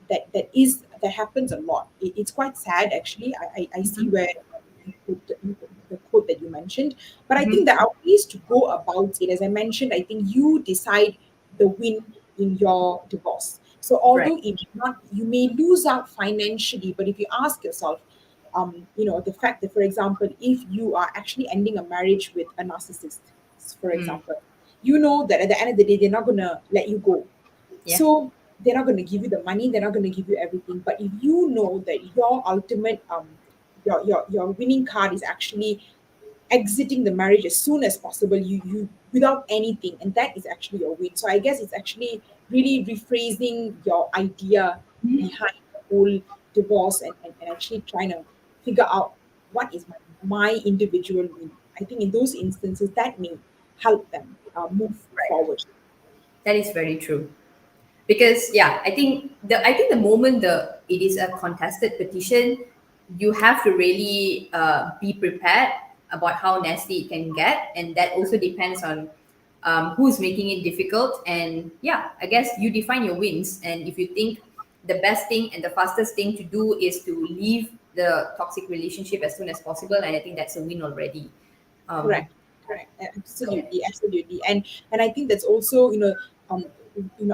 happens a lot. It's quite sad, actually. I see where the quote that you mentioned, but I think Mm-hmm. there are ways to go about it. As I mentioned, I think you decide the win in your divorce. So Right. although it may not, you may lose out financially, but if you ask yourself, the fact that, for example, if you are actually ending a marriage with a narcissist, for Mm. example, you know that at the end of the day, they're not going to let you go. Yeah. So they're not going to give you the money, they're not going to give you everything. But if you know that your ultimate, your winning card is actually exiting the marriage as soon as possible, you without anything, and that is actually your win. So I guess it's actually really rephrasing your idea behind the whole divorce, and actually trying to figure out what is my individual win. I think in those instances that may help them move Right. forward. That is very true. Because yeah, I think the moment it is a contested petition, you have to really be prepared about how nasty it can get, and that also depends on who's making it difficult. And yeah, I guess you define your wins, and if you think the best thing and the fastest thing to do is to leave the toxic relationship as soon as possible, and I think that's a win already. um, Correct, correct. so Absolutely, absolutely. And I think that's also, um,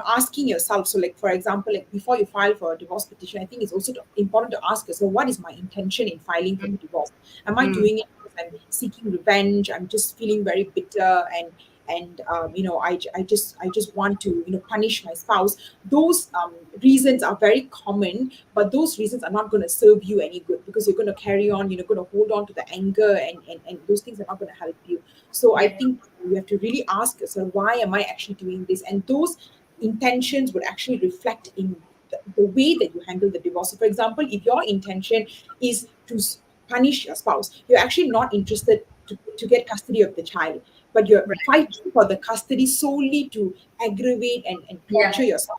asking yourself. So, like for example, like before you file for a divorce petition, I think it's also important to ask yourself, what is my intention in filing for the divorce? Am I mm, doing it because I'm seeking revenge? I'm just feeling very bitter, and I just want to punish my spouse. Those reasons are very common, but those reasons are not going to serve you any good, because you're going to carry on, you're going to hold on to the anger, and those things are not going to help you. So I yeah, think you have to really ask yourself, why am I actually doing this? And those intentions would actually reflect in the way that you handle the divorce. So for example, if your intention is to punish your spouse, you're actually not interested to get custody of the child, but you're right, fighting for the custody solely to aggravate and torture yeah, yourself.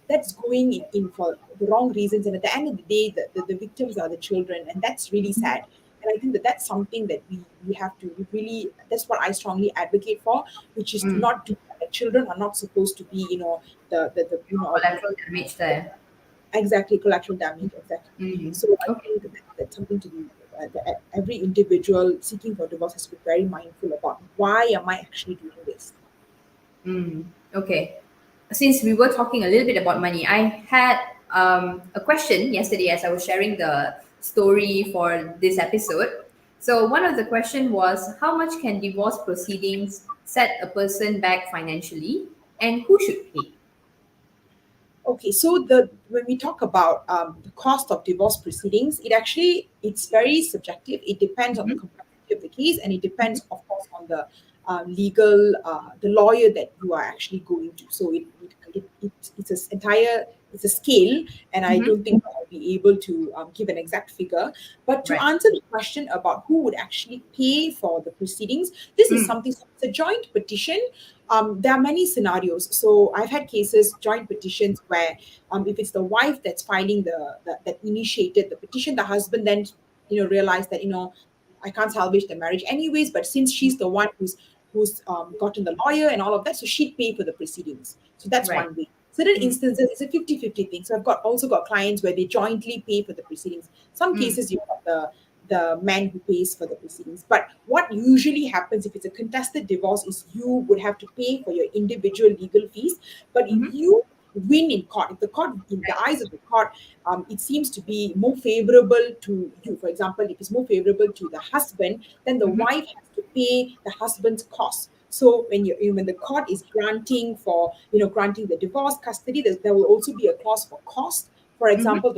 That's going in for the wrong reasons. And at the end of the day, the victims are the children. And that's really sad. And I think that that's something that we have to really, that's what I strongly advocate for, which is to mm, not do that. The children are not supposed to be, the collateral damage there. exactly, collateral damage, exactly. Mm, So I okay. think that's something to be, that every individual seeking for divorce has to be very mindful about, why am I actually doing this? Mm, okay. Since we were talking a little bit about money, I had a question yesterday as I was sharing the story for this episode. So one of the question was, how much can divorce proceedings set a person back financially, and who should pay? Okay, so the when we talk about the cost of divorce proceedings, it's very subjective. It depends on the Mm-hmm. complexity of the case, and it depends, of course, on the legal the lawyer that you are actually going to. So it's a entire it's a scale, and I Mm-hmm. don't think I'll be able to give an exact figure. But to Right. answer the question about who would actually pay for the proceedings, this is Mm. something. So it's a joint petition. There are many scenarios. So I've had cases, joint petitions, where if it's the wife that's filing that initiated the petition, the husband then realized that I can't salvage the marriage anyways, but since she's the one who's gotten the lawyer and all of that, so she'd pay for the proceedings. So that's Right. one way. Certain Mm. instances, it's a 50-50 thing. So I've also got clients where they jointly pay for the proceedings. Some Mm. cases, you have the man who pays for the proceedings. But what usually happens if it's a contested divorce is you would have to pay for your individual legal fees. But if Mm-hmm. you win in court, if the court, in the Right. eyes of the court, it seems to be more favorable to you. For example, if it's more favorable to the husband, then the Mm-hmm. wife has to pay the husband's costs. So when the court is granting the divorce custody, there will also be a clause for cost. For Mm-hmm. example,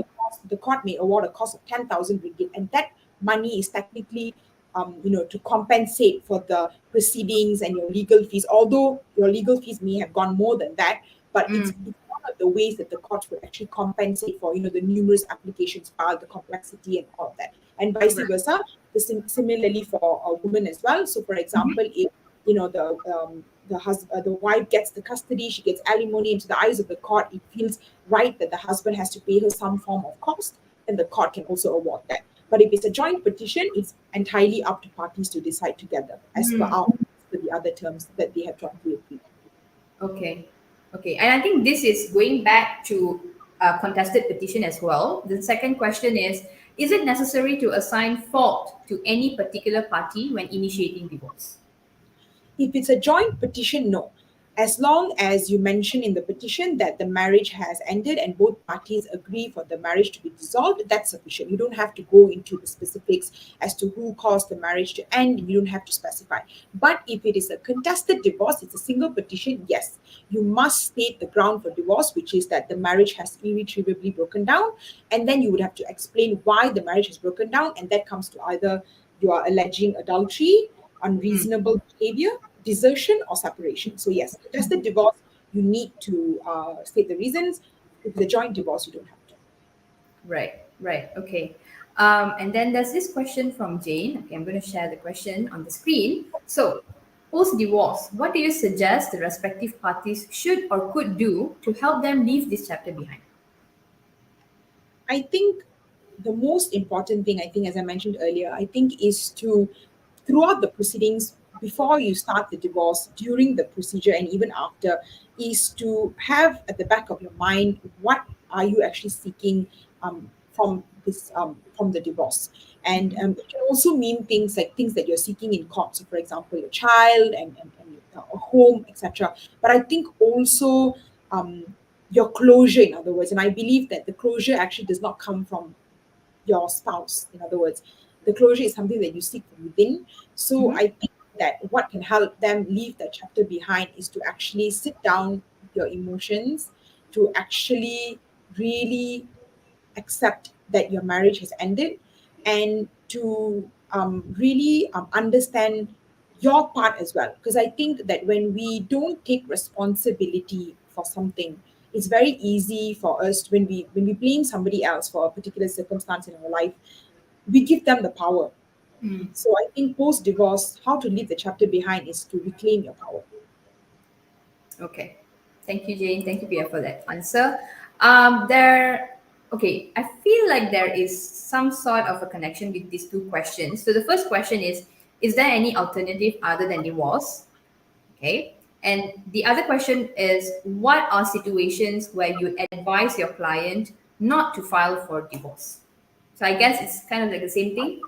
the court may award a cost of 10,000 ringgit, and that money is technically to compensate for the proceedings and your legal fees. Although your legal fees may have gone more than that, but Mm. it's one of the ways that the courts would actually compensate for the numerous applications filed, the complexity, and all of that, and vice Right. versa. Similarly for a woman as well. So, for Mm-hmm. example, if the wife gets the custody, she gets alimony. Into the eyes of the court, it feels right that the husband has to pay her some form of cost, then the court can also award that. But if it's a joint petition, it's entirely up to parties to decide together Mm. as per the other terms that they have jointly agreed. Okay. Okay. And I think this is going back to contested petition as well. The second question is it necessary to assign fault to any particular party when initiating divorce? If it's a joint petition, no. As long as you mention in the petition that the marriage has ended and both parties agree for the marriage to be dissolved, that's sufficient. You don't have to go into the specifics as to who caused the marriage to end. You don't have to specify. But if it is a contested divorce, it's a single petition, yes, you must state the ground for divorce, which is that the marriage has irretrievably broken down. And then you would have to explain why the marriage has broken down. And that comes to either you are alleging adultery, Mm. unreasonable behavior, desertion, or separation. So, yes, contested divorce, you need to state the reasons. If it's a joint divorce, you don't have to. Right. Right. Okay. And then there's this question from Jane. Okay, I'm going to share the question on the screen. So, post divorce, what do you suggest the respective parties should or could do to help them leave this chapter behind? I think the most important thing, I think, as I mentioned earlier, I think is to throughout the proceedings, before you start the divorce, during the procedure, and even after, is to have at the back of your mind, what are you actually seeking from the divorce. And it can also mean things like things that you're seeking in court. So, for example, your child and a home, etc. But I think also your closure, in other words. And I believe that the closure actually does not come from your spouse. In other words, the closure is something that you seek from within. So Mhm. I think that what can help them leave that chapter behind is to actually sit down with your emotions, to actually really accept that your marriage has ended, and to really understand your part as well. Because I think that when we don't take responsibility for something, it's very easy for us when we blame somebody else for a particular circumstance in our life, we give them the power. Mm. So I think post divorce, how to leave the chapter behind is to reclaim your power. Okay. Thank you, Jane. Thank you, Pia, for that answer. Okay, I feel like there is some sort of a connection with these two questions. So the first question is there any alternative other than divorce? Okay. And the other question is, what are situations where you advise your client not to file for divorce? So I guess it's kind of like the same thing.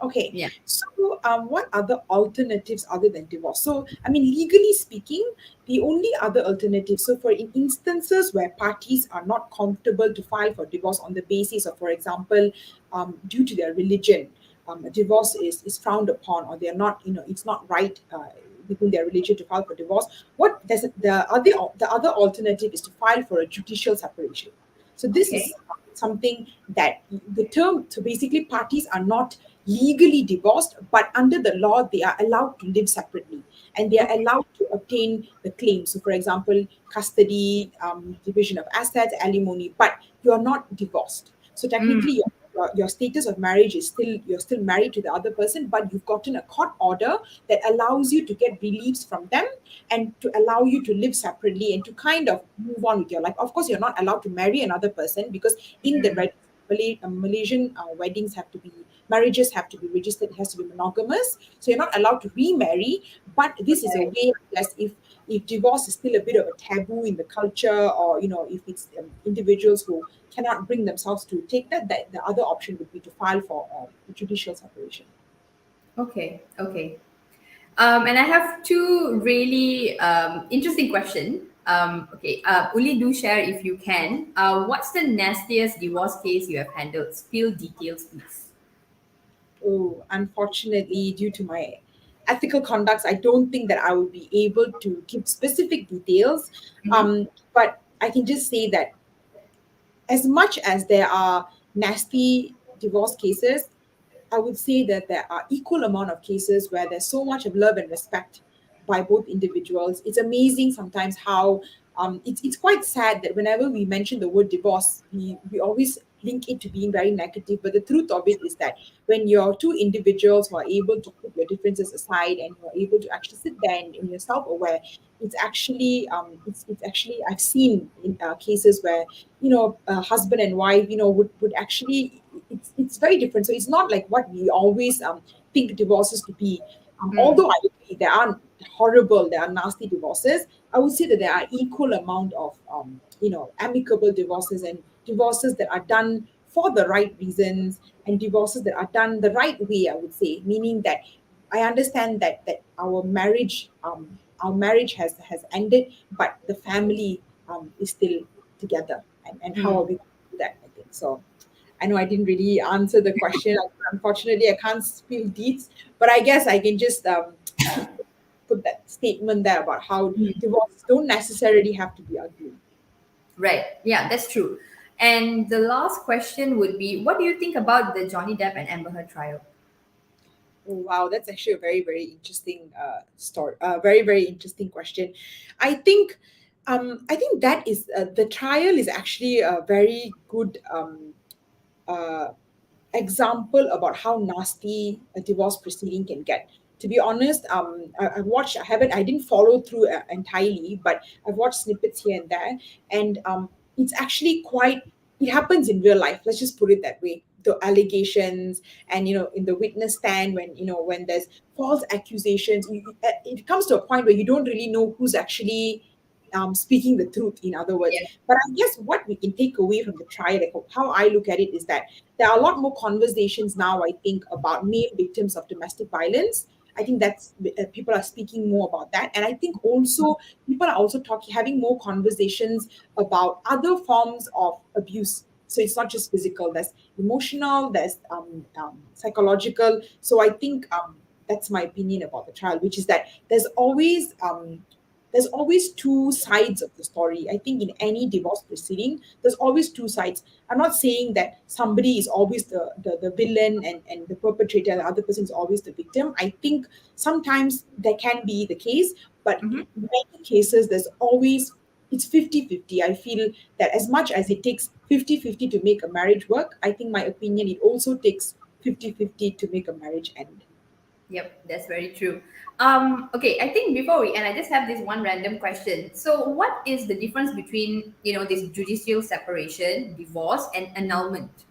Okay, Yeah. so what other alternatives other than divorce? So, I mean, legally speaking, the only other alternative, so for in instances where parties are not comfortable to file for divorce on the basis of, for example, due to their religion, a divorce is frowned upon, or they're not, it's not right within their religion to file for divorce. The other alternative is to file for a judicial separation. So this Okay. is something that the term, so basically parties are not legally divorced, but under the law they are allowed to live separately, and they are Okay. allowed to obtain the claims. So for example, custody, division of assets, alimony, but you're not divorced. So Mm. technically your status of marriage is still, you're still married to the other person, but you've gotten a court order that allows you to get reliefs from them, and to allow you to live separately and to kind of move on with your life. Of course, you're not allowed to marry another person, because in the Malaysian weddings have to be, marriages have to be registered, it has to be monogamous. So you're not allowed to remarry. But this is a Right. way, as if divorce is still a bit of a taboo in the culture, or if it's individuals who cannot bring themselves to take that the other option would be to file for judicial separation. Okay. Okay. And I have two really interesting questions. Okay, only do share if you can. What's the nastiest divorce case you have handled? Spill details, please. Oh, unfortunately, due to my ethical conducts, I don't think that I will be able to give specific details. Mm-hmm. But I can just say that as much as there are nasty divorce cases, I would say that there are equal amount of cases where there's so much of love and respect by both individuals. It's amazing sometimes how it's quite sad that whenever we mention the word divorce, we always link it to being very negative. But the truth of it is that when you're two individuals who are able to put your differences aside, and you're able to actually sit there and you're self-aware, it's actually I've seen in cases where husband and wife would actually, it's very different. So it's not like what we always think divorces to be. Mm. Although I agree there are horrible, there are nasty divorces, I would say that there are equal amount of amicable divorces, and divorces that are done for the right reasons, and divorces that are done the right way, I would say. Meaning that I understand that our marriage has ended, but the family is still together. And how are Mm. we going to do that? I think so. I know I didn't really answer the question. Unfortunately, I can't spill deeds, but I guess I can just put that statement there about how divorces don't necessarily have to be ugly. Right. Yeah, that's true. And the last question would be, what do you think about the Johnny Depp and Amber Heard trial? Oh, wow, that's actually a very, very interesting story. Very, very interesting question. I think, I think that is the trial is actually a very good uh, example about how nasty a divorce proceeding can get. To be honest, I've watched. I didn't follow through entirely, but I've watched snippets here and there, and it's actually quite. It happens in real life. Let's just put it that way. the allegations, and in the witness stand, when there's false accusations, it comes to a point where you don't really know who's actually speaking the truth, in other words. Yeah. But I guess what we can take away from the trial, like how I look at it, is that there are a lot more conversations now, I think, about male victims of domestic violence. I think that's people are speaking more about that, and I think also people are also talking, having more conversations about other forms of abuse. So it's not just physical. There's emotional. There's psychological. So I think that's my opinion about the trial, which is that there's always two sides of the story. I think in any divorce proceeding, there's always two sides. I'm not saying that somebody is always the villain, and the perpetrator, and the other person is always the victim. I think sometimes that can be the case, but Mm-hmm. in many cases, it's 50-50. I feel that as much as it takes 50-50 to make a marriage work, I think my opinion, it also takes 50-50 to make a marriage end. Yep, that's very true. Okay, I think before we end, I just have this one random question. So, what is the difference between this judicial separation, divorce, and annulment?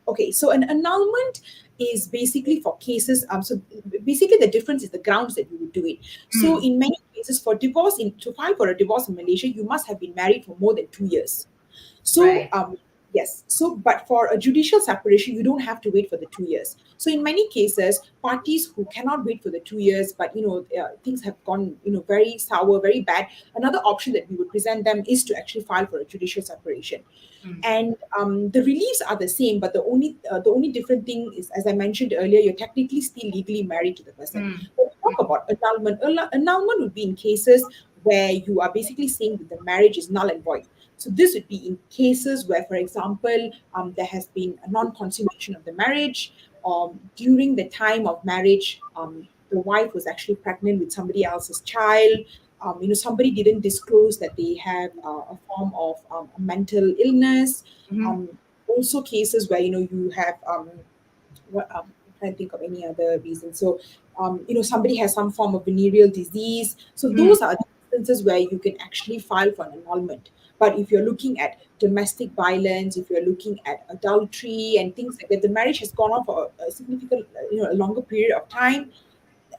Okay, so an annulment is basically for cases. So basically, the difference is the grounds that you would do it. So Mm, in many cases, for divorce, to file for a divorce in Malaysia, you must have been married for more than 2 years. So, right. yes. So, but for a judicial separation, you don't have to wait for the 2 years. So, in many cases, parties who cannot wait for the 2 years, but things have gone very sour, very bad. Another option that we would present them is to actually file for a judicial separation, Mm, and the reliefs are the same, but the only different thing is, as I mentioned earlier, you're technically still legally married to the person. mm, When we talk about annulment, annulment would be in cases where you are basically saying that the marriage is null and void. So this would be in cases where, for example, there has been a non-consummation of the marriage. During the time of marriage, the wife was actually pregnant with somebody else's child. Somebody didn't disclose that they have a form of mental illness. mhm, Also cases where you have I'm trying to think of any other reason. So somebody has some form of venereal disease. So mm, those are the instances where you can actually file for an annulment. But if you're looking at domestic violence, if you're looking at adultery and things like that, the marriage has gone on for a significant, a longer period of time,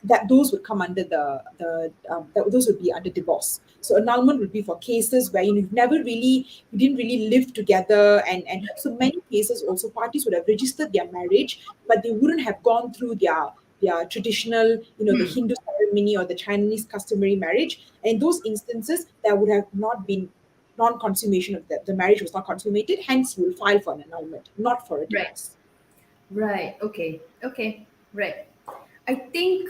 that those would come under those would be under divorce. So annulment would be for cases where you didn't really live together, and so many cases also parties would have registered their marriage, but they wouldn't have gone through their traditional, the mm. Hindu ceremony or the Chinese customary marriage. And in those instances, there would have not been non-consummation of the marriage was not consummated. Hence, you will file for an annulment, not for a Right. divorce. Right. Okay. Okay. Right. I think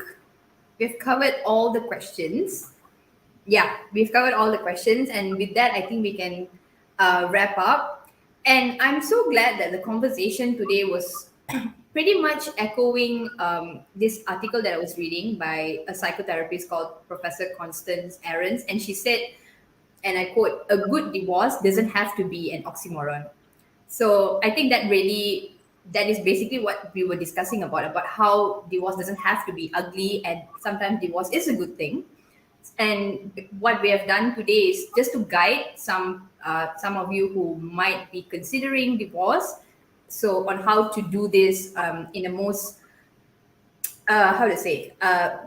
we've covered all the questions. Yeah, we've covered all the questions, and with that, I think we can wrap up. And I'm so glad that the conversation today was pretty much echoing this article that I was reading by a psychotherapist called Professor Constance Ahrens, and she said, and I quote, "A good divorce doesn't have to be an oxymoron." So I think that is basically what we were discussing about how divorce doesn't have to be ugly, and sometimes divorce is a good thing. And what we have done today is just to guide some of you who might be considering divorce, so on how to do this in a most how to say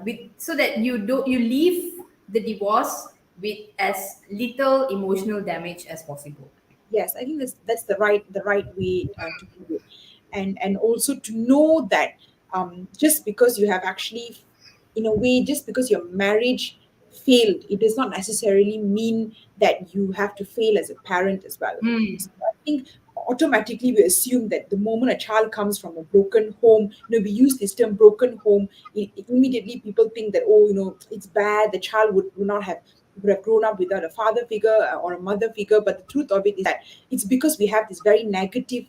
with, so that you leave the divorce with as little emotional damage as possible. Yes, I think that's the right way to do it, and also to know that just because you have actually, in a way, just because your marriage failed, it does not necessarily mean that you have to fail as a parent as well. Mm, So I think automatically we assume that the moment a child comes from a broken home, we use this term broken home. Immediately people think that, oh, it's bad. The child would have grown up without a father figure or a mother figure. But the truth of it is that it's because we have this very negative,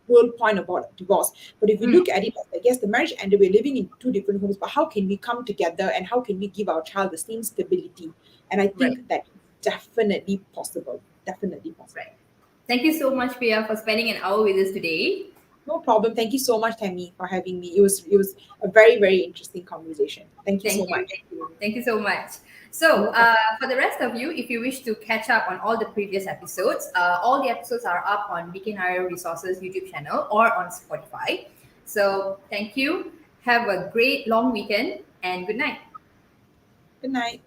world point about divorce. But if we mm, look at it, I guess the marriage ended, we're living in two different homes, but how can we come together and how can we give our child the same stability? And I right. think that definitely possible. Definitely possible. Right. Thank you so much, Pia, for spending an hour with us today. No problem. Thank you so much, Tammy, for having me. It was a very, very interesting conversation. Thank you so Thank you. much. Thank you so much. So, No problem. for the rest of you, if you wish to catch up on all the previous episodes, all the episodes are up on BKNIO Resources YouTube channel or on Spotify. So, thank you. Have a great long weekend and good night. Good night.